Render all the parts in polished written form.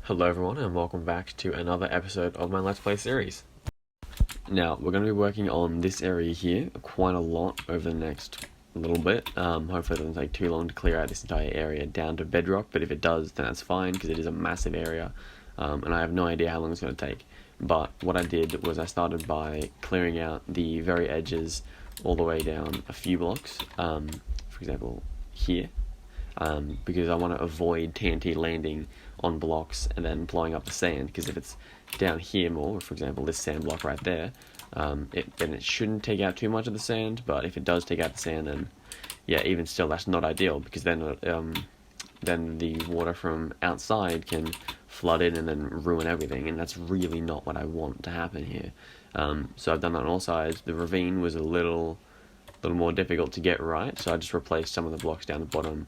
Hello everyone and welcome back to another episode of my Let's Play series. Now, we're going to be working on this area here quite a lot over the next little bit. Hopefully it doesn't take too long to clear out this entire area down to bedrock, but if it does, then that's fine because it is a massive area, and I have no idea how long it's going to take. But what I did was I started by clearing out the very edges all the way down a few blocks, for example here, because I want to avoid TNT landing on blocks and then blowing up the sand, because if it's down here more, for example this sand block right there, then it shouldn't take out too much of the sand, but if it does take out the sand, then yeah, even still that's not ideal, because then the water from outside can flood in and then ruin everything, and that's really not what I want to happen here. So I've done that on all sides. The ravine was a little more difficult to get right, so I just replaced some of the blocks down the bottom.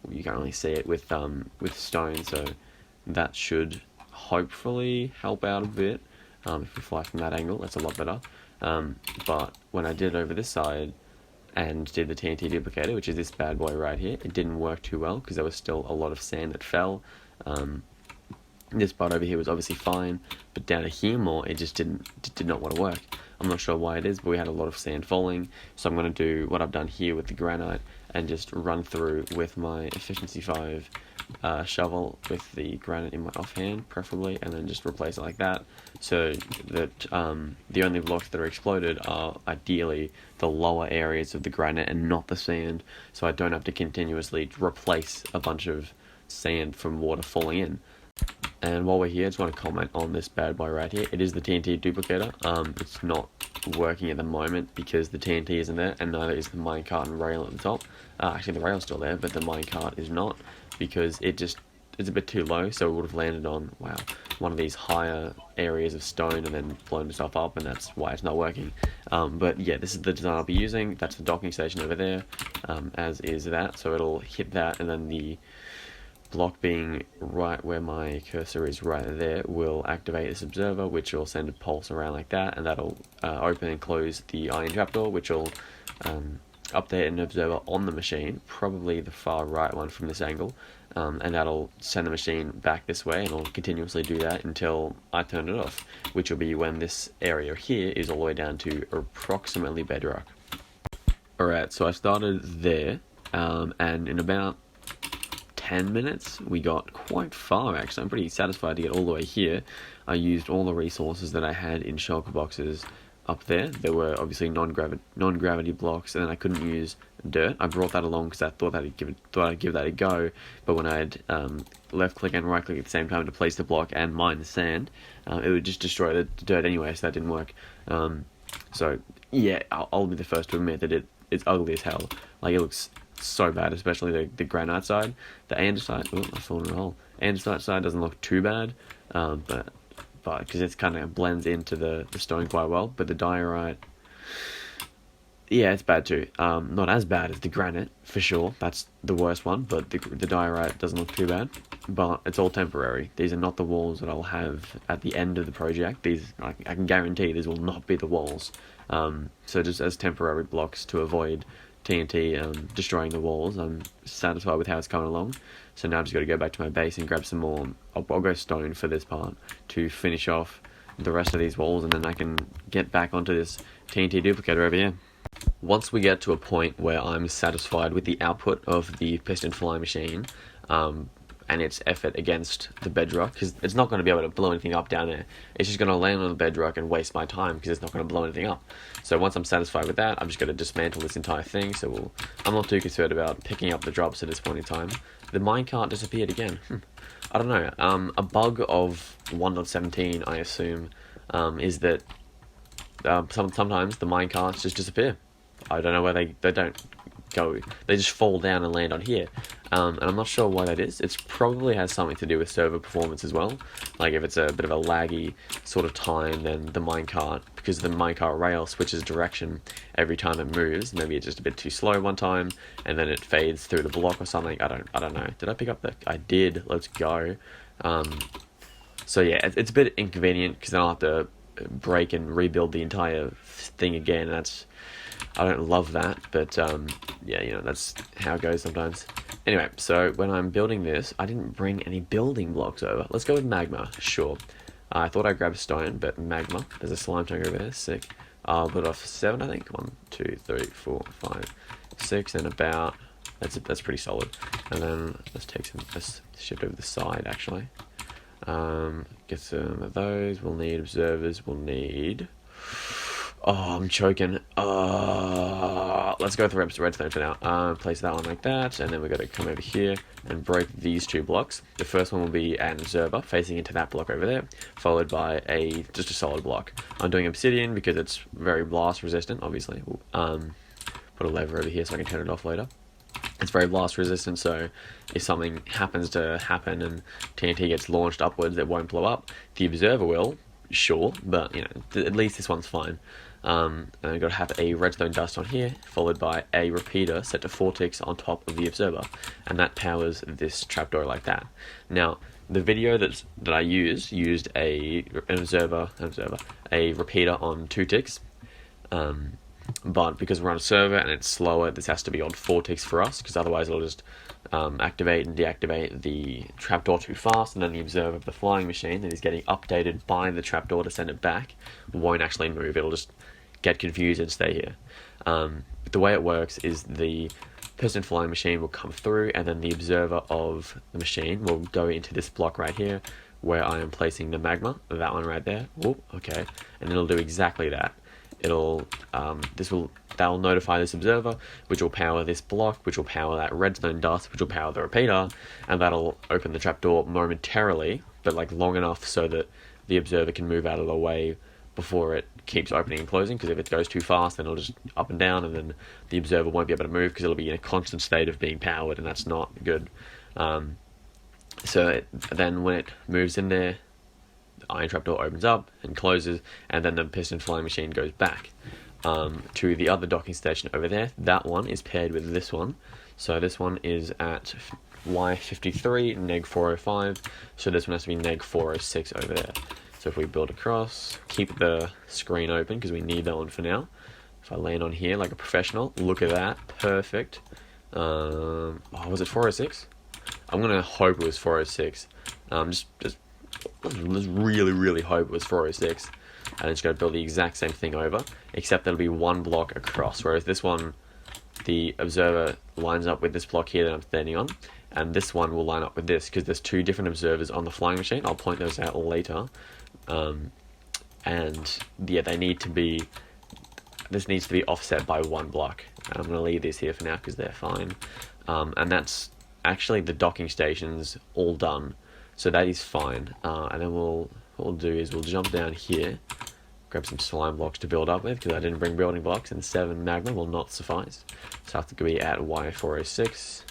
You can't really see it with stone, so that should hopefully help out a bit. If we fly from that angle, that's a lot better. But when I did it over this side and did the TNT duplicator, which is this bad boy right here, it didn't work too well because there was still a lot of sand that fell. This part over here was obviously fine, but down to here more, it just did not want to work. I'm not sure why it is, but we had a lot of sand falling, so I'm going to do what I've done here with the granite and just run through with my efficiency 5 shovel with the granite in my offhand, preferably, and then just replace it like that, so that the only blocks that are exploded are ideally the lower areas of the granite and not the sand, so I don't have to continuously replace a bunch of sand from water falling in. And while we're here, I just want to comment on this bad boy right here. It is the TNT duplicator. It's not working at the moment because the TNT isn't there, and neither is the minecart and rail at the top. Actually, the rail's still there, but the minecart is not, because it's a bit too low, so it would have landed on, wow, one of these higher areas of stone and then blown itself up, and that's why it's not working. But yeah, this is the design I'll be using. That's the docking station over there, as is that, so it'll hit that, and then the block being right where my cursor is right there will activate this observer, which will send a pulse around like that, and that'll open and close the iron trapdoor, which will update an observer on the machine, probably the far right one from this angle, and that'll send the machine back this way, and it'll continuously do that until I turn it off, which will be when this area here is all the way down to approximately bedrock. Alright, so I started there, and in about 10 minutes we got quite far. Actually, I'm pretty satisfied to get all the way here. I used all the resources that I had in shulker boxes up there. There were obviously non-gravity blocks, and then I couldn't use dirt. I brought that along because I thought I'd give that a go, but when I'd left click and right click at the same time to place the block and mine the sand, it would just destroy the dirt anyway, so that didn't work. So yeah, I'll be the first to admit that it's ugly as hell. Like, it looks so bad, especially the granite side. The andesite, oh, I fell in a hole. Andesite side doesn't look too bad, but because it kind of blends into the stone quite well. But the diorite, yeah, it's bad too. Not as bad as the granite for sure. That's the worst one. But the diorite doesn't look too bad. But it's all temporary. These are not the walls that I'll have at the end of the project. These, I can guarantee, these will not be the walls. So just as temporary blocks to avoid TNT destroying the walls. I'm satisfied with how it's coming along, so now I've just got to go back to my base and grab some more. I'll go stone for this part to finish off the rest of these walls, and then I can get back onto this TNT duplicator over here. Once we get to a point where I'm satisfied with the output of the piston fly machine, and its effort against the bedrock, because it's not going to be able to blow anything up down there. It's just going to land on the bedrock and waste my time because it's not going to blow anything up. So once I'm satisfied with that, I'm just going to dismantle this entire thing. So I'm not too concerned about picking up the drops at this point in time. The minecart disappeared again. I don't know. A bug of 1.17, I assume, is that sometimes the minecarts just disappear. I don't know where they don't go. They just fall down and land on here. And I'm not sure why that is. It probably has something to do with server performance as well. Like, if it's a bit of a laggy sort of time, then the minecart, because the minecart rail switches direction every time it moves, maybe it's just a bit too slow one time, and then it fades through the block or something. I don't know. Did I pick up the... I did. Let's go. So yeah, it's a bit inconvenient because then I'll have to break and rebuild the entire thing again. I don't love that, but yeah, you know, that's how it goes sometimes. Anyway, so when I'm building this, I didn't bring any building blocks over. Let's go with magma, sure. I thought I grabbed stone, but magma. There's a slime tank over there, sick. I'll put off 7, I think. 1, 2, 3, 4, 5, 6, and about... That's pretty solid. And then let's shift over the side, actually. Get some of those. We'll need observers. We'll need... Oh, I'm choking. Let's go with the redstone for now. Place that one like that, and then we've got to come over here and break these 2 blocks. The first one will be an observer facing into that block over there, followed by just a solid block. I'm doing obsidian because it's very blast resistant, obviously. Put a lever over here so I can turn it off later. It's very blast resistant, so if something happens to happen and TNT gets launched upwards, it won't blow up. The observer will, sure, but you know, at least this one's fine. And I've got to have a redstone dust on here, followed by a repeater set to 4 ticks on top of the observer, and that powers this trapdoor like that. Now, the video that I used a repeater on 2 ticks, but because we're on a server and it's slower, this has to be on 4 ticks for us, because otherwise it'll just activate and deactivate the trapdoor too fast, and then the observer of the flying machine that is getting updated by the trapdoor to send it back won't actually move. It'll just get confused and stay here. The way it works is the piston flying machine will come through, and then the observer of the machine will go into this block right here where I am placing the magma, that one right there. Oh, okay. And it'll do exactly that. That'll notify this observer, which will power this block, which will power that redstone dust, which will power the repeater, and that'll open the trapdoor momentarily, but like long enough so that the observer can move out of the way before it keeps opening and closing, because if it goes too fast, then it'll just up and down, and then the observer won't be able to move because it'll be in a constant state of being powered, and that's not good. Then when it moves in there, the iron trapdoor opens up and closes, and then the piston flying machine goes back to the other docking station over there. That one is paired with this one, so this one is at Y53 neg 405, so this one has to be neg 406 over there. So if we build across, keep the screen open because we need that one for now. If I land on here like a professional, look at that, perfect. Was it 406? I'm gonna hope it was 406. Just really hope it was 406. And it's going to build the exact same thing over, except there'll be 1 block across, whereas this one, the observer lines up with this block here that I'm standing on, and this one will line up with this, because there's 2 different observers on the flying machine. I'll point those out later. And yeah, this needs to be offset by 1 block. And I'm going to leave this here for now because they're fine. And that's actually the docking stations all done. So that is fine. And then what we'll do is we'll jump down here, grab some slime blocks to build up with, because I didn't bring building blocks, and 7 magma will not suffice. So I have to be at Y406,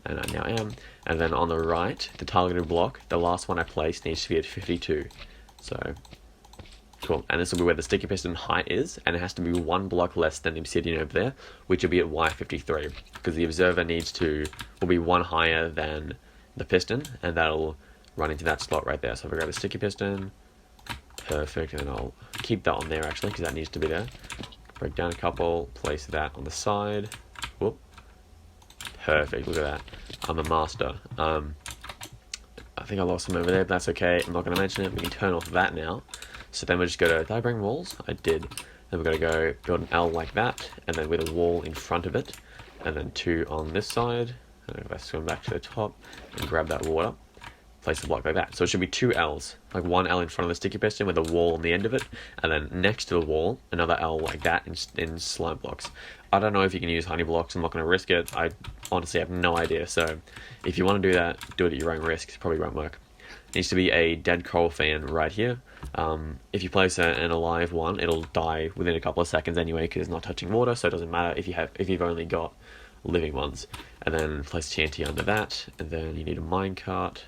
and I now am. And then on the right, the targeted block, the last one I placed, needs to be at 52. So, cool. And this will be where the sticky piston height is, and it has to be 1 block less than the obsidian over there, which will be at Y53, because the observer will be 1 higher than the piston, and that'll run into that slot right there. So if I grab a sticky piston, perfect, and then I'll keep that on there actually, because that needs to be there. Break down a couple, place that on the side. Whoop. Perfect, look at that. I'm a master. I think I lost them over there, but that's okay. I'm not going to mention it. We can turn off that now. So then we're just going to... Did I bring walls? I did. Then we're going to go build an L like that, and then with a wall in front of it, and then 2 on this side. And if I swim back to the top and grab that water, place the block like that. So it should be 2 L's, like 1 L in front of the sticky piston with a wall on the end of it, and then next to the wall, another L like that in slime blocks. I don't know if you can use honey blocks. I'm not going to risk it. I honestly have no idea. So if you want to do that, do it at your own risk. It probably won't work. It needs to be a dead coral fan right here. If you place an alive one, it'll die within a couple of seconds anyway, because it's not touching water, so it doesn't matter if you've only got living ones. And then place TNT under that, and then you need a minecart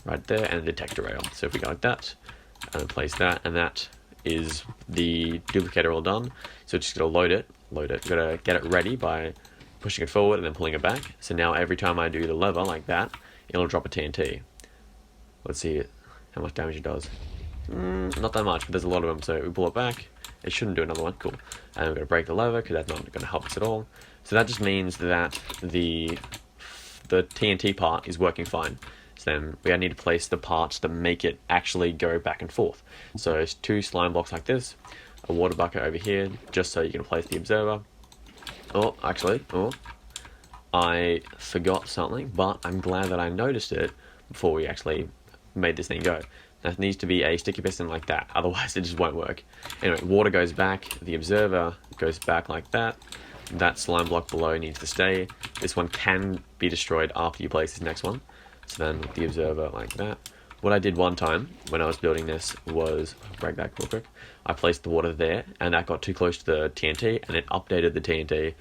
right there, and a detector rail. So if we go like that, and place that, and that is the duplicator all done. So just gotta load it. Gotta get it ready by pushing it forward and then pulling it back. So now every time I do the lever like that, it'll drop a TNT. Let's see how much damage it does. Not that much, but there's a lot of them. So we pull it back, It shouldn't do another one. Cool. And we're going to break the lever because that's not going to help us at all. So that just means that the TNT part is working fine. So then we need to place the parts to make it actually go back and forth. So it's 2 slime blocks like this, a water bucket over here, just so you can place the observer. Oh, actually, I forgot something, but I'm glad that I noticed it before we actually made this thing go. That needs to be a sticky piston like that, otherwise it just won't work. Anyway, water goes back, the observer goes back like that. That slime block below needs to stay. This one can be destroyed after you place this next one. So then with the observer like that. What I did one time when I was building this was, break that real quick, I placed the water there and that got too close to the TNT and it updated the TNT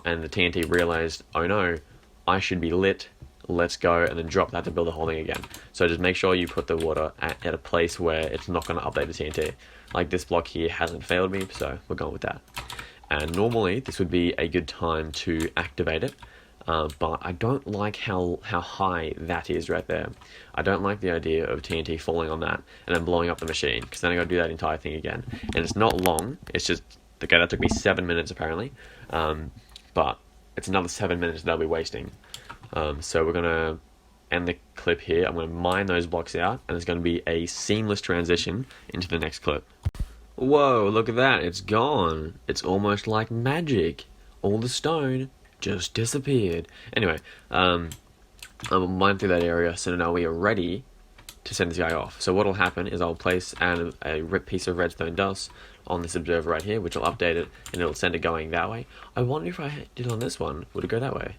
and the TNT realized, oh no, I should be lit, let's go, and then drop that to build the whole thing again. So just make sure you put the water at a place where it's not going to update the TNT. Like this block here hasn't failed me, so we're going with that. And normally this would be a good time to activate it. But I don't like how high that is right there. I don't like the idea of TNT falling on that and then blowing up the machine, because then I gotta do that entire thing again. And it's not long, it's just, okay, that took me 7 minutes apparently, but it's another 7 minutes that I'll be wasting. So we're gonna end the clip here, I'm gonna mine those blocks out, and it's gonna be a seamless transition into the next clip. Whoa, look at that, it's gone. It's almost like magic. All the stone just disappeared. Anyway, I'll mine through that area, so now we are ready to send this guy off. So what'll happen is I'll place a piece of redstone dust on this observer right here, which will update it, and it'll send it going that way. I wonder if I did on this one, would it go that way?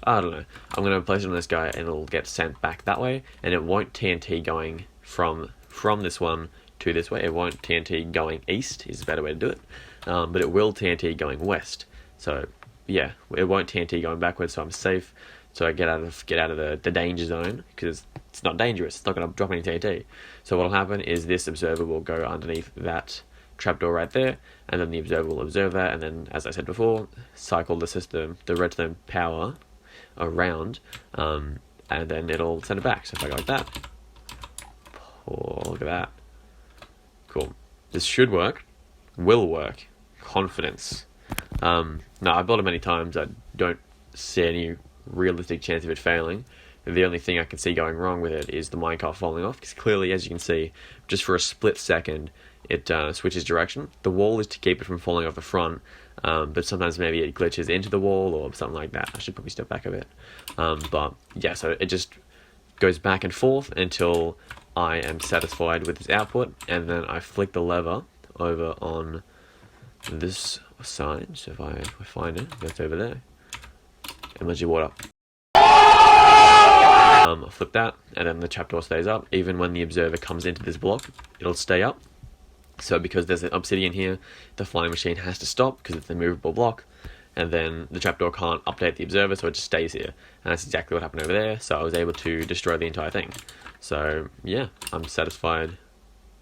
I don't know. I'm going to place it on this guy, and it'll get sent back that way, and it won't TNT going from this one to this way. It won't TNT going east, is a better way to do it, but it will TNT going west. So yeah, it won't TNT going backwards, so I'm safe. So I get out of the danger zone, because it's not dangerous. It's not going to drop any TNT. So what'll happen is this observer will go underneath that trapdoor right there, and then the observer will observe that, and then, as I said before, cycle the system, the redstone power around, and then it'll send it back. So if I go like that, oh, look at that. Cool. This should work. Will work. Confidence. No, I've built it many times. I don't see any realistic chance of it failing. The only thing I can see going wrong with it is the minecart falling off, because clearly, as you can see, just for a split second, it switches direction. The wall is to keep it from falling off the front, but sometimes maybe it glitches into the wall or something like that. I should probably step back a bit. But yeah, so it just goes back and forth until I am satisfied with its output, and then I flick the lever over on this side. So if I find it, that's over there. Emergency water. I flip that, and then the trapdoor stays up. Even when the observer comes into this block, it'll stay up. So because there's an obsidian here, the flying machine has to stop because it's a movable block, and then the trapdoor can't update the observer, so it just stays here. And that's exactly what happened over there, so I was able to destroy the entire thing. So yeah, I'm satisfied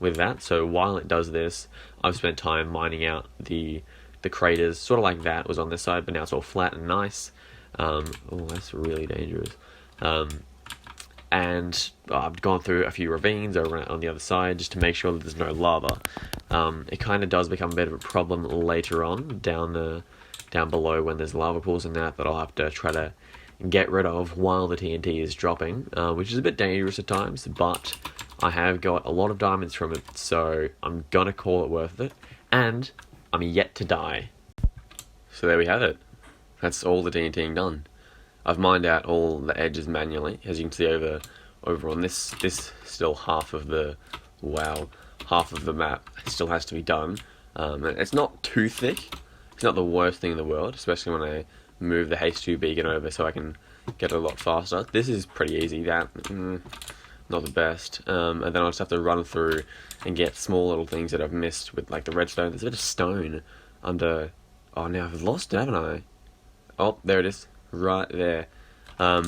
with that. So while it does this, I've spent time mining out the craters, sort of like that was on this side, but now it's all flat and nice. Oh, that's really dangerous. And I've gone through a few ravines over on the other side just to make sure that there's no lava. It kind of does become a bit of a problem later on down below when there's lava pools and that I'll have to try to get rid of while the TNT is dropping, which is a bit dangerous at times, but I have got a lot of diamonds from it, so I'm gonna call it worth it, and I'm yet to die. So there we have it. That's all the TNTing done. I've mined out all the edges manually, as you can see over on this still half of the map still has to be done. It's not too thick. It's not the worst thing in the world, especially when I move the H2 beacon over so I can get it a lot faster. This is pretty easy. That not the best. And then I'll just have to run through and get small little things that I've missed with like the redstone. There's a bit of stone under. Oh, now I've lost it, haven't I? Oh, there it is. Right there. I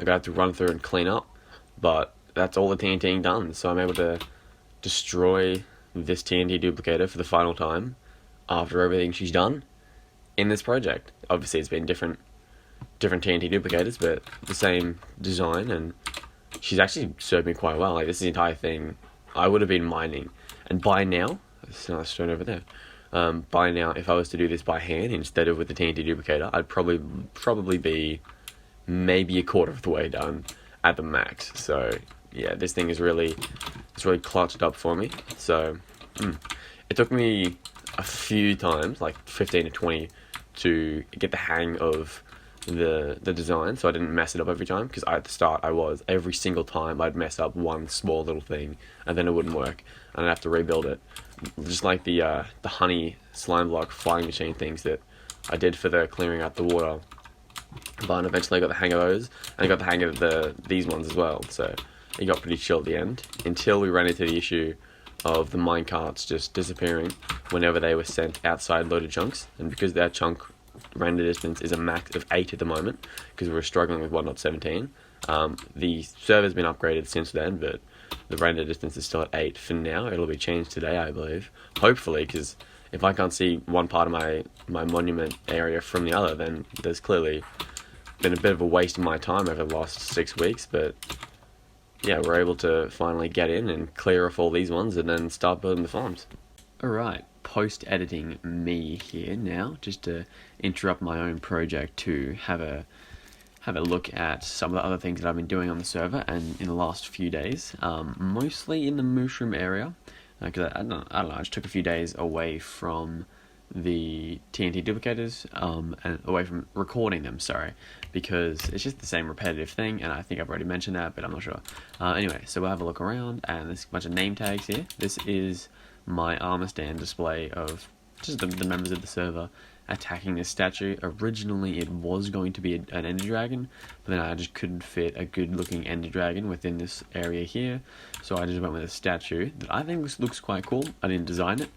got to run through and clean up, but that's all the TNTing done, so I'm able to destroy this TNT duplicator for the final time after everything she's done in this project. Obviously it's been different TNT duplicators, but the same design, and she's actually served me quite well. Like, this entire thing I would have been mining, and by now there's another stone over there. By now, if I was to do this by hand instead of with the TNT duplicator, I'd probably be maybe a quarter of the way done at the max. So yeah, this thing is really clutched up for me. So it took me a few times, like 15 to 20, to get the hang of the design, so I didn't mess it up every time, because at the start every single time I'd mess up one small little thing and then it wouldn't work and I'd have to rebuild it, just like the honey slime block flying machine things that I did for the clearing out the water. But eventually I got the hang of those, and I got the hang of these ones as well, so it got pretty chill at the end, until we ran into the issue of the minecarts just disappearing whenever they were sent outside loaded chunks. And because that chunk render distance is a max of 8 at the moment, because we were struggling with 1.17, the server's been upgraded since then, but the render distance is still at 8 for now. It'll be changed today, I believe, hopefully, because if I can't see one part of my monument area from the other, then there's clearly been a bit of a waste of my time over the last 6 weeks. But yeah, we're able to finally get in and clear off all these ones and then start building the farms. Alright, post-editing me here now, just to interrupt my own project to have a look at some of the other things that I've been doing on the server and in the last few days, mostly in the mushroom area, because I don't know, I just took a few days away from the TNT duplicators, and away from recording them, sorry, because it's just the same repetitive thing, and I think I've already mentioned that, but I'm not sure. Anyway, so we'll have a look around, and there's a bunch of name tags here. This is my armor stand display of just the members of the server attacking this statue. Originally it was going to be an ender dragon, but then I just couldn't fit a good looking ender dragon within this area here, so I just went with a statue that I think looks quite cool. I didn't design it.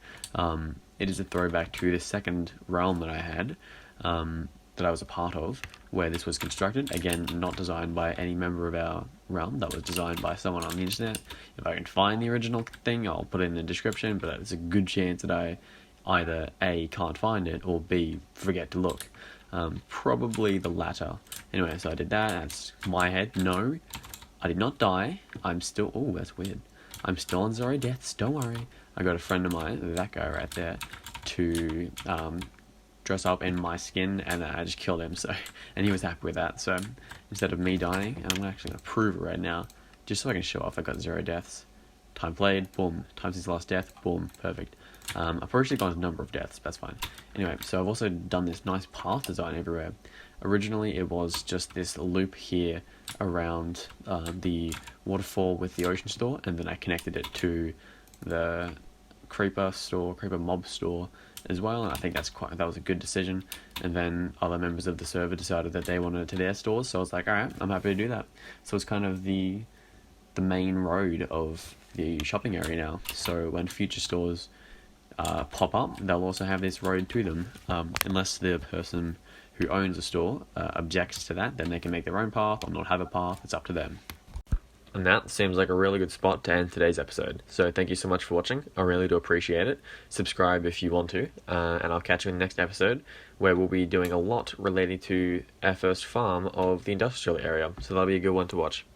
It is a throwback to the second realm that I had, that I was a part of, where this was constructed. Again, not designed by any member of our realm, that was designed by someone on the internet. If I can find the original thing, I'll put it in the description, but there's a good chance that I either A, can't find it, or B, forget to look. Probably the latter. Anyway, so I did that. That's my head. No, I did not die. I'm still... Oh, that's weird. I'm still on 0 deaths. Don't worry. I got a friend of mine, that guy right there, to dress up in my skin, and I just killed him. So, and he was happy with that. So instead of me dying, and I'm actually going to prove it right now, just so I can show off I got 0 deaths. Time played, boom. Time since last death, boom. Perfect. I've originally gone a number of deaths, but that's fine. Anyway, so I've also done this nice path design everywhere. Originally, it was just this loop here around the waterfall with the ocean store, and then I connected it to the creeper mob store as well, and I think that was a good decision. And then other members of the server decided that they wanted it to their stores, so I was like, alright, I'm happy to do that. So it's kind of the main road of the shopping area now, so when future stores pop up, they'll also have this road to them, unless the person who owns the store objects to that, then they can make their own path or not have a path. It's up to them. And that seems like a really good spot to end today's episode. So thank you so much for watching. I really do appreciate it. Subscribe if you want to, and I'll catch you in the next episode, where we'll be doing a lot related to our first farm of the industrial area. So that'll be a good one to watch.